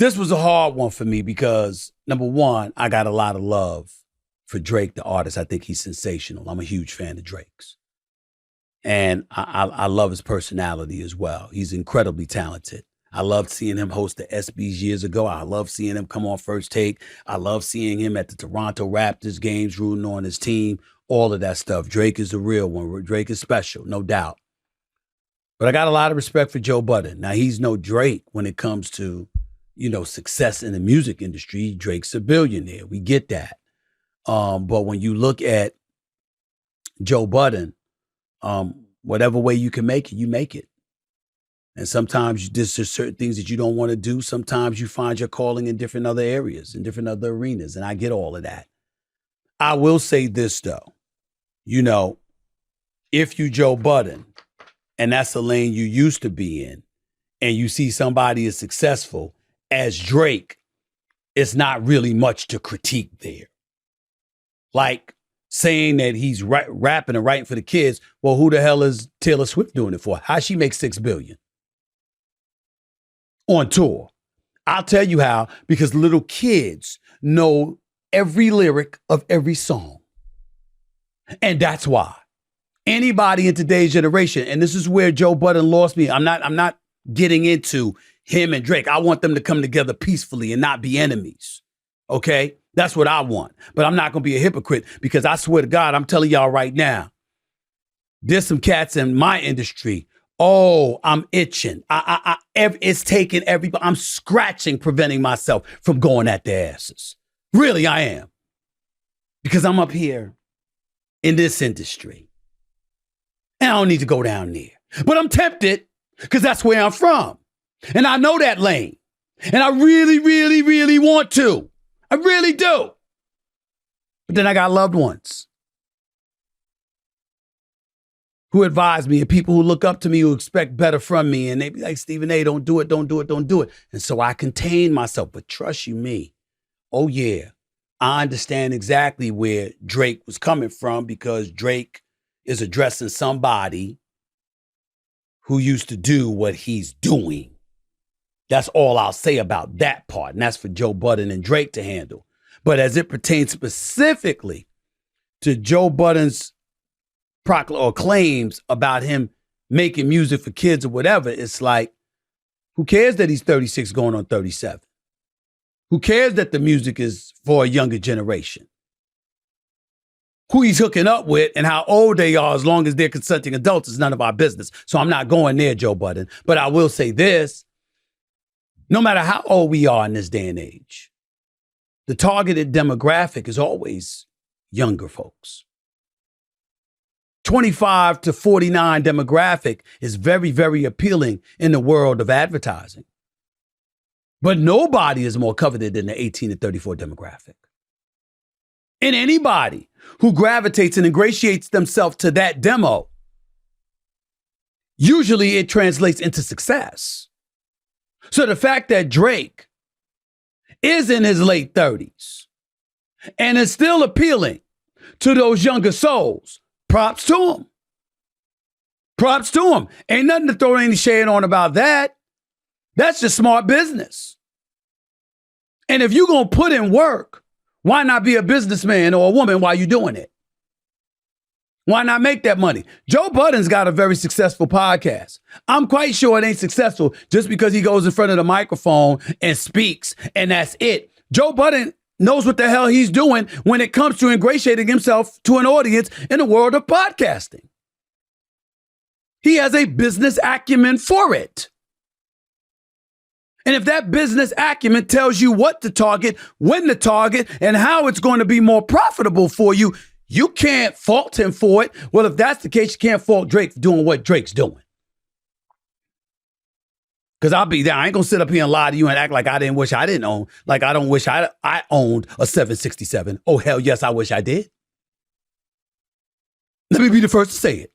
This was a hard one for me because, number one, I got a lot of love for Drake, the artist. I think he's sensational. I'm a huge fan of Drake's. And I love his personality as well. He's incredibly talented. I loved seeing him host the ESPYs years ago. I love seeing him come on First Take. I love seeing him at the Toronto Raptors games, rooting on his team, all of that stuff. Drake is the real one. Drake is special, no doubt. But I got a lot of respect for Joe Budden. Now, he's no Drake when it comes to, success in the music industry. Drake's a billionaire. We get that. But when you look at Joe Budden, whatever way you can make it, you make it. And sometimes there's just certain things that you don't want to do. Sometimes you find your calling in different other areas, in different other arenas. And I get all of that. I will say this, though. If you Joe Budden, and that's the lane you used to be in, and you see somebody is successful as Drake, it's not really much to critique there. Like saying that he's rapping and writing for the kids. Well, who the hell is Taylor Swift doing it for? How'd she make $6 billion on tour? I'll tell you how, because little kids know every lyric of every song. And that's why. Anybody in today's generation, and this is where Joe Budden lost me. I'm not getting into him and Drake. I want them to come together peacefully and not be enemies. Okay? That's what I want. But I'm not going to be a hypocrite because I swear to God, I'm telling y'all right now, there's some cats in my industry. Oh, I'm itching. It's taking everybody. I'm scratching, preventing myself from going at their asses. Really, I am. Because I'm up here in this industry. And I don't need to go down there. But I'm tempted because that's where I'm from. And I know that lane. And I really, really, really want to. I really do. But then I got loved ones who advise me and people who look up to me who expect better from me. And they be like, Stephen A., don't do it, don't do it, don't do it. And so I contain myself. But trust you me, oh yeah, I understand exactly where Drake was coming from because Drake is addressing somebody who used to do what he's doing. That's all I'll say about that part. And that's for Joe Budden and Drake to handle. But as it pertains specifically to Joe Budden's claims about him making music for kids or whatever, it's like, who cares that he's 36 going on 37? Who cares that the music is for a younger generation? Who he's hooking up with and how old they are, as long as they're consenting adults, is none of our business. So I'm not going there, Joe Budden. But I will say this. No matter how old we are in this day and age, the targeted demographic is always younger folks. 25 to 49 demographic is very, very appealing in the world of advertising. But nobody is more coveted than the 18 to 34 demographic. And anybody who gravitates and ingratiates themselves to that demo, usually it translates into success. So the fact that Drake is in his late 30s and is still appealing to those younger souls, props to him. Props to him. Ain't nothing to throw any shade on about that. That's just smart business. And if you're going to put in work, why not be a businessman or a woman while you're doing it? Why not make that money? Joe Budden's got a very successful podcast. I'm quite sure it ain't successful just because he goes in front of the microphone and speaks, and that's it. Joe Budden knows what the hell he's doing when it comes to ingratiating himself to an audience in the world of podcasting. He has a business acumen for it. And if that business acumen tells you what to target, when to target, and how it's going to be more profitable for you, you can't fault him for it. Well, if that's the case, you can't fault Drake for doing what Drake's doing. Because I'll be there. I ain't going to sit up here and lie to you and act like I didn't wish I didn't own. Like I don't wish I owned a 767. Oh, hell yes, I wish I did. Let me be the first to say it.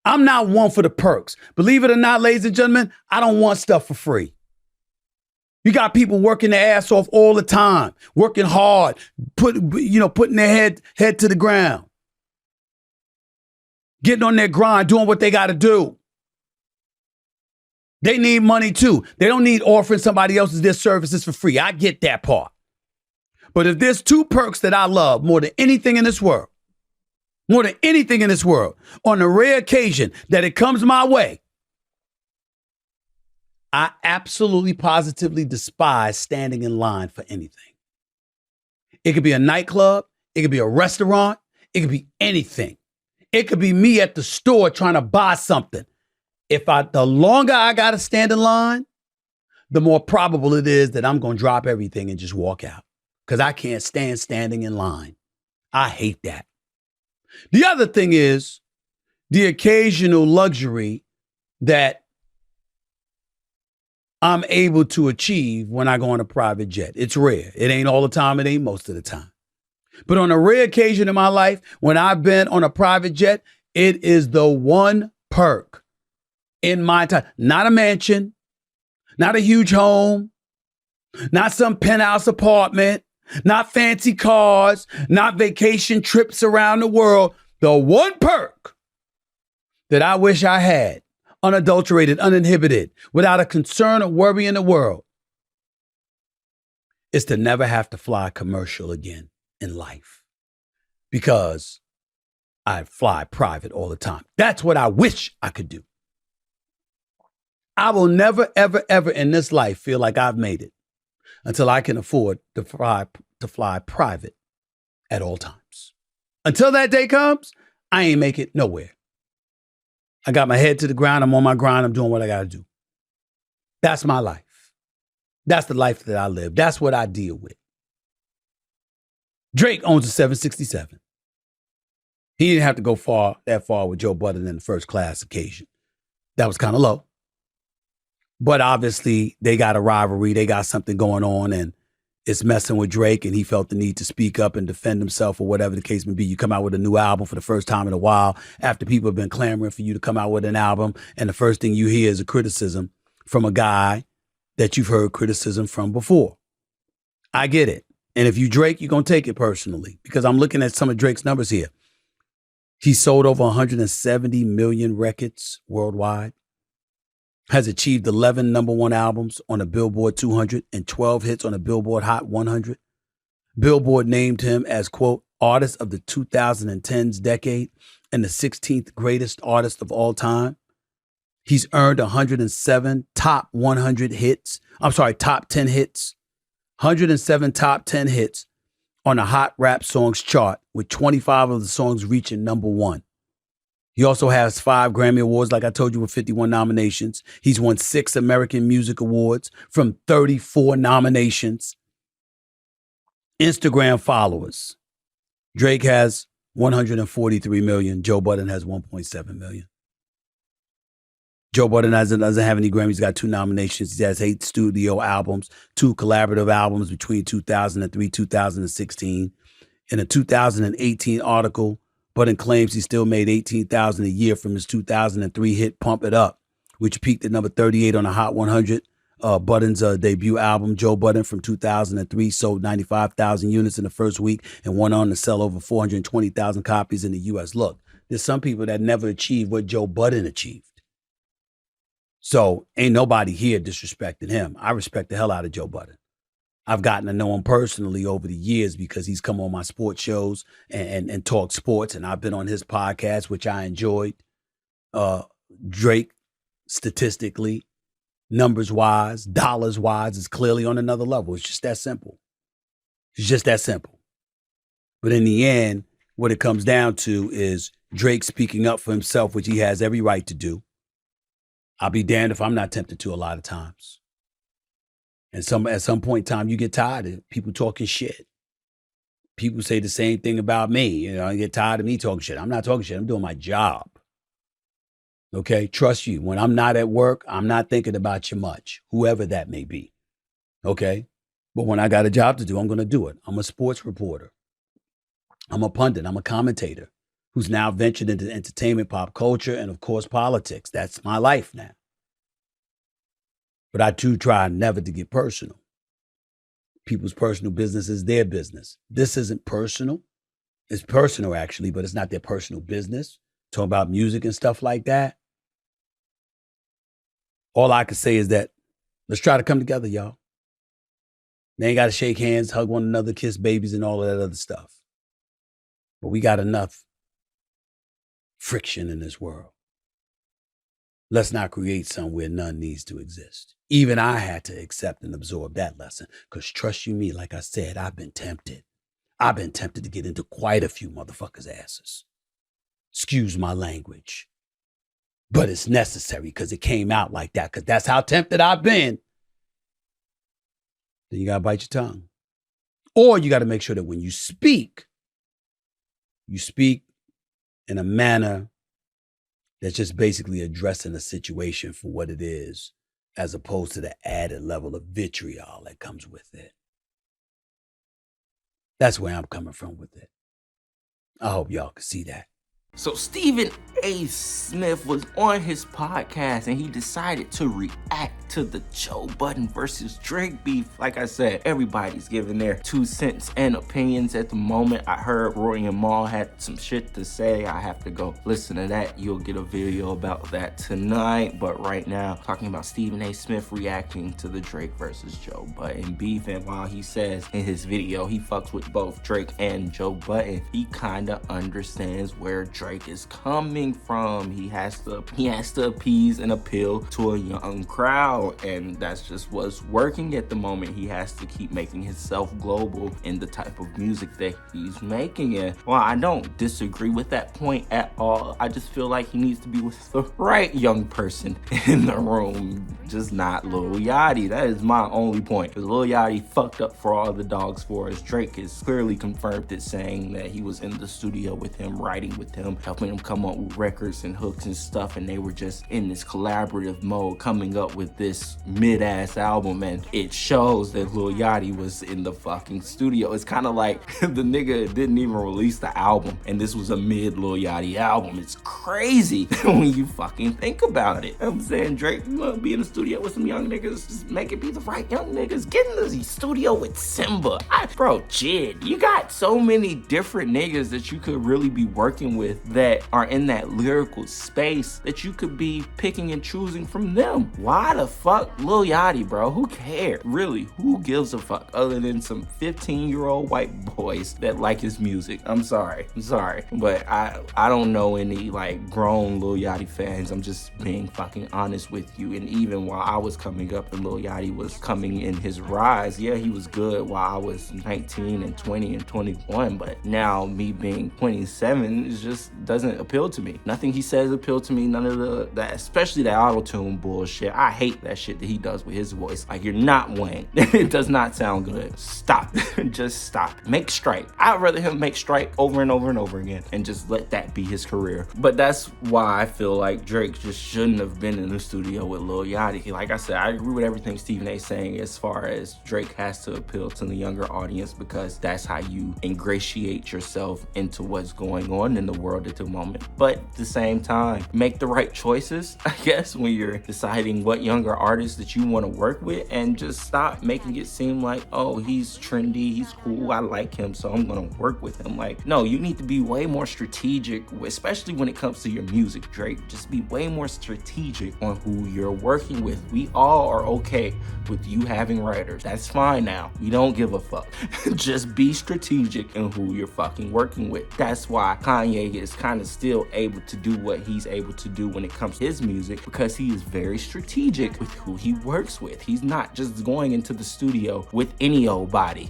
I'm not one for the perks. Believe it or not, ladies and gentlemen, I don't want stuff for free. You got people working their ass off all the time, working hard, putting their head to the ground, getting on their grind, doing what they got to do. They need money too. They don't need offering somebody else's their services for free. I get that part. But if there's two perks that I love more than anything in this world, on the rare occasion that it comes my way, I absolutely positively despise standing in line for anything. It could be a nightclub. It could be a restaurant. It could be anything. It could be me at the store trying to buy something. The longer I got to stand in line, the more probable it is that I'm going to drop everything and just walk out because I can't stand standing in line. I hate that. The other thing is the occasional luxury that I'm able to achieve when I go on a private jet. It's rare. It ain't all the time. It ain't most of the time. But on a rare occasion in my life, when I've been on a private jet, it is the one perk in my time. Not a mansion, not a huge home, not some penthouse apartment, not fancy cars, not vacation trips around the world. The one perk that I wish I had, unadulterated, uninhibited, without a concern or worry in the world, is to never have to fly commercial again in life because I fly private all the time. That's what I wish I could do. I will never, ever, ever in this life feel like I've made it until I can afford to fly private at all times. Until that day comes, I ain't make it nowhere. I got my head to the ground. I'm on my grind. I'm doing what I got to do. That's my life. That's the life that I live. That's what I deal with. Drake owns a 767. He didn't have to go that far with Joe Budden in the first class occasion. That was kind of low. But obviously, they got a rivalry. They got something going on, and it's messing with Drake, and he felt the need to speak up and defend himself or whatever the case may be. You come out with a new album for the first time in a while after people have been clamoring for you to come out with an album, and the first thing you hear is a criticism from a guy that you've heard criticism from before. I get it. And if you Drake, you're going to take it personally because I'm looking at some of Drake's numbers here. He sold over 170 million records worldwide, has achieved 11 number one albums on the Billboard 200 and 12 hits on the Billboard Hot 100. Billboard named him as, quote, artist of the 2010s decade and the 16th greatest artist of all time. He's earned 107 top 100 hits. Top 10 hits. 107 top 10 hits on the Hot Rap Songs chart, with 25 of the songs reaching number one. He also has 5 Grammy Awards, like I told you, with 51 nominations. He's won 6 American Music Awards from 34 nominations. Instagram followers. Drake has 143 million. Joe Budden has 1.7 million. Joe Budden doesn't have any Grammys. He's got 2 nominations. He has 8 studio albums, 2 collaborative albums between 2003, 2016. In a 2018 article, Budden claims he still made $18,000 a year from his 2003 hit Pump It Up, which peaked at number 38 on the Hot 100. Budden's debut album, Joe Budden, from 2003, sold 95,000 units in the first week and went on to sell over 420,000 copies in the U.S. Look, there's some people that never achieved what Joe Budden achieved. So ain't nobody here disrespecting him. I respect the hell out of Joe Budden. I've gotten to know him personally over the years because he's come on my sports shows and talked sports, and I've been on his podcast, which I enjoyed. Drake, statistically, numbers-wise, dollars-wise, is clearly on another level. It's just that simple. It's just that simple. But in the end, what it comes down to is Drake speaking up for himself, which he has every right to do. I'll be damned if I'm not tempted to a lot of times. And at some point in time, you get tired of people talking shit. People say the same thing about me. You know, I get tired of me talking shit. I'm not talking shit. I'm doing my job. Okay? Trust you. When I'm not at work, I'm not thinking about you much, whoever that may be. Okay? But when I got a job to do, I'm going to do it. I'm a sports reporter. I'm a pundit. I'm a commentator who's now ventured into entertainment, pop culture, and of course, politics. That's my life now. But I do try never to get personal. People's personal business is their business. This isn't personal. It's personal, actually, but it's not their personal business. Talking about music and stuff like that. All I can say is that let's try to come together, y'all. They ain't got to shake hands, hug one another, kiss babies, and all of that other stuff. But we got enough friction in this world. Let's not create somewhere none needs to exist. Even I had to accept and absorb that lesson. Because trust you me, like I said, I've been tempted. I've been tempted to get into quite a few motherfuckers' asses. Excuse my language. But it's necessary because it came out like that. Because that's how tempted I've been. Then you got to bite your tongue. Or you got to make sure that when you speak in a manner that's just basically addressing a situation for what it is, as opposed to the added level of vitriol that comes with it. That's where I'm coming from with it. I hope y'all can see that. So Stephen A. Smith was on his podcast and he decided to react to the Joe Budden versus Drake beef. Like I said, everybody's giving their 2 cents and opinions at the moment. I heard Roy and Mal had some shit to say. I have to go listen to that. You'll get a video about that tonight. But right now, talking about Stephen A. Smith reacting to the Drake versus Joe Budden beef. And while he says in his video he fucks with both Drake and Joe Budden, he kind of understands where Drake is coming from. He has to appease and appeal to a young crowd, and that's just what's working at the moment. He has to keep making himself global in the type of music that he's making. And while I don't disagree with that point at all, I just feel like he needs to be with the right young person in the room, just not Lil Yachty. That is my only point. Because Lil Yachty fucked up for all the dogs for us. Drake is clearly confirmed it, saying that he was in the studio with him, writing with him, helping him come up with records and hooks and stuff, and they were just in this collaborative mode coming up with this mid-ass album. And it shows that Lil Yachty was in the fucking studio. It's kind of like the nigga didn't even release the album and this was a mid Lil Yachty album. It's crazy when you fucking think about it. I'm saying, Drake, you wanna be in the studio with some young niggas, just make it be the right young niggas. Get in the studio with Simba. Bro, Jid, you got so many different niggas that you could really be working with that are in that lyrical space that you could be picking and choosing from them. Why the fuck Lil Yachty, bro? Who cares? Really, who gives a fuck other than some 15-year-old white boys that like his music? I'm sorry, but I don't know any like grown Lil Yachty fans. I'm just being fucking honest with you. And even while I was coming up and Lil Yachty was coming in his rise, yeah, he was good while I was 19 and 20 and 21, but now me being 27 is just doesn't appeal to me. Nothing he says appeal to me. None of that, especially that auto-tune bullshit. I hate that shit that he does with his voice. Like, you're not Wayne. It does not sound good. Stop. Just stop. Make Strike. I'd rather him make Strike over and over and over again and just let that be his career. But that's why I feel like Drake just shouldn't have been in the studio with Lil Yachty. Like I said, I agree with everything Stephen A. saying as far as Drake has to appeal to the younger audience, because that's how you ingratiate yourself into what's going on in the world at the moment. But at the same time, make the right choices, I guess, when you're deciding what younger artists that you want to work with, and just stop making it seem like, oh, he's trendy, he's cool, I like him, so I'm gonna work with him. Like, no, you need to be way more strategic, especially when it comes to your music, Drake. Just be way more strategic on who you're working with. We all are okay with you having writers. That's fine now. We don't give a fuck. Just be strategic in who you're fucking working with. That's why Kanye is kind of still able to do what he's able to do when it comes to his music, because he is very strategic with who he works with. He's not just going into the studio with any old body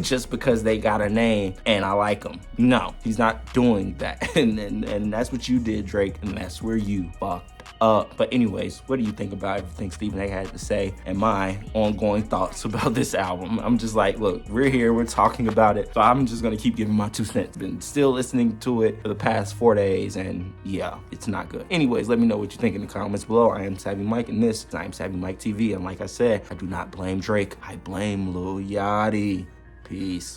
just because they got a name and I like them. No, he's not doing that. And that's what you did, Drake, and that's where you fucked up. But anyways, what do you think about everything Stephen A. had to say and my ongoing thoughts about this album? I'm just like, look, we're here, we're talking about it, so I'm just gonna keep giving my 2 cents. Been still listening to it for the past 4 days, and yeah, it's not good. Anyways, let me know what you think in the comments below. I am Savvy Mike, and this is I Am Savvy Mike TV, and like I said, I do not blame Drake, I blame Lil Yachty. Peace.